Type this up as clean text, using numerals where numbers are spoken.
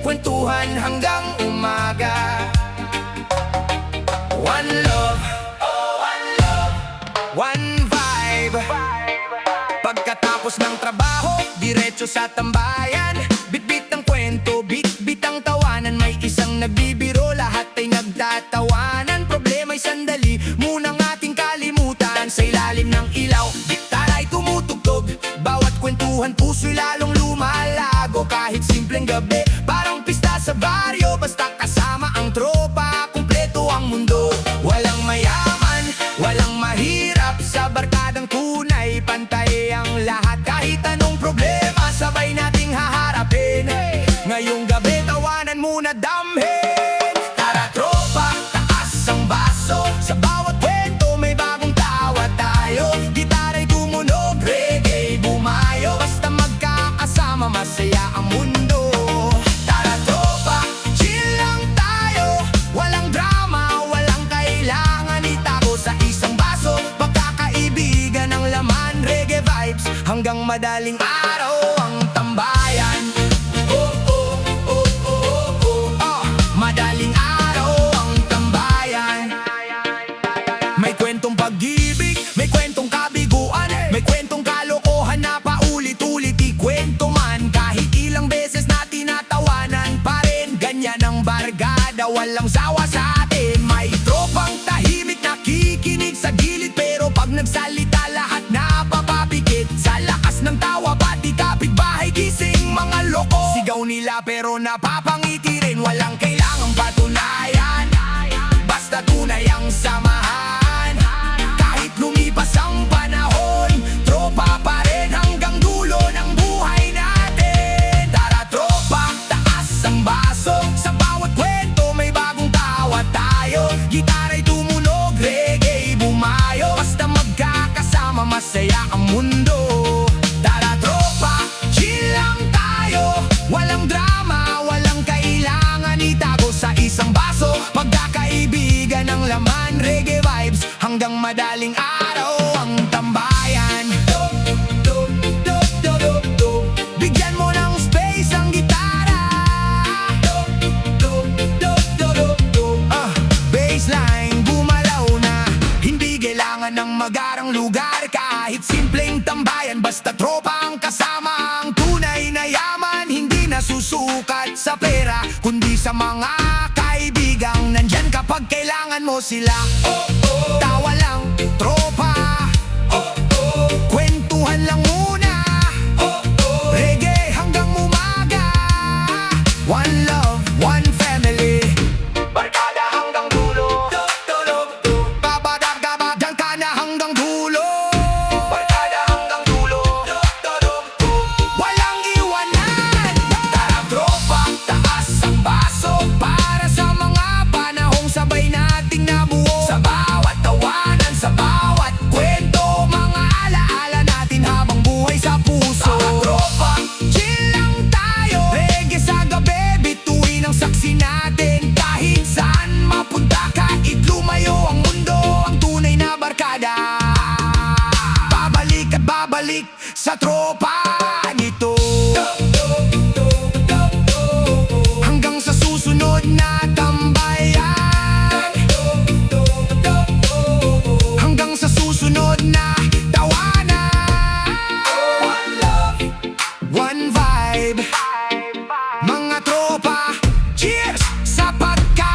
kwentuhan hanggang umaga. One love, one vibe. Pagkatapos ng trabaho, diretso sa tambayan. Bitbit ang kwento, bitbit ang tawanan. May isang nagbibiro, lahat ay nagtatawanan. Problema'y sandali, munang ating kalimutan. Sa ilalim ng ilaw, gitara'y tumutugtog. Bawat kwentuhan, puso'y lalong lumalago. Kahit simpleng gabi, parang pista sa baryo. Basta kasama ang tropa, kumpleto ang mundo. Walang mayaman, walang mahirap. Sa barkadang tunay, pantay ang lahat. Kahit anong problema, sabay nating haharapin. Ngayong gabi, tawanan muna damhin. Tara tropa, taas ang baso. Sa bawat kwento, may bagong tawa tayo. Gitara'y tumunog, reggae bumayo. Basta magkakasama, masaya ang mundo. Tara tropa, chill lang tayo. Walang drama, walang kailangan itago. Sa isang baso, magkakaibigan ang laman. Reggae vibes, hanggang madaling araw ang tambayan. Madaling araw ang tambayan. May kwentong pag-ibig, may kwentong kabiguan, may kwentong kalokohan na paulit-ulit ikwento man. Kahit ilang beses na tinatawanan pa rin, ganyan ang barkada, walang sawa sa atin. May tropang tahimik nakikinig sa gilid, pero pag nagsalita lahat napapapikit. Sa lakas ng tawa, pati kapitbahay gising mga loko. Sigaw nila pero napapangiti rin, walang kailangang patunayan. Basta tunay ang samahan. Kahit lumipas ang panahon, tropa pa rin hanggang dulo ng buhay natin. Tara tropa, taas ang baso. Sa bawat kwento may bagong tawa tayo. Gitara'y tumunog, reggae bumayo. Basta magkakasama, masaya ang mundo. Tara tropa, chill lang tayo. Walang drama, walang kailangan itago. Sa isang baso, magkakaibigan ang laman. Reggae vibes, hanggang madaling araw ang tambayan. Bigyan mo ng space ang gitara. Baseline, gumalaw na. Hindi kailangan ng magarang lugar. Kahit simpleng tambayan, basta tropa ang kasama. Ang tunay na yaman, hindi nasusukat sa pera, kundi sa mga kaibigang nandyan kapag kailangan mo sila. Tawa lang, tropa. Kwentuhan lang muna. Reggae hanggang umaga. One love, one family. Barkada hanggang dulo. Babadagabad, dyan ka na hanggang dulo. Barkada hanggang dulo. Walang iwanan. Tara tropa, taas ang baso. Para sa mga panahong sabay nating nabuo. Sa bawat tawanan, sa bawat kwento, mga alaala natin habang buhay sa puso. Tara tropa, chill lang tayo. Reggae sa gabi, bituin ang saksi natin. Kahit saan mapunta, kahit lumayo ang mundo, ang tunay na barkada. Babalik at babalik sa tropa nito. Hanggang sa susunod na tambayan. Hanggang sa susunod na tawanan. One love, one vibe. Mga tropa, cheers sa pagkain.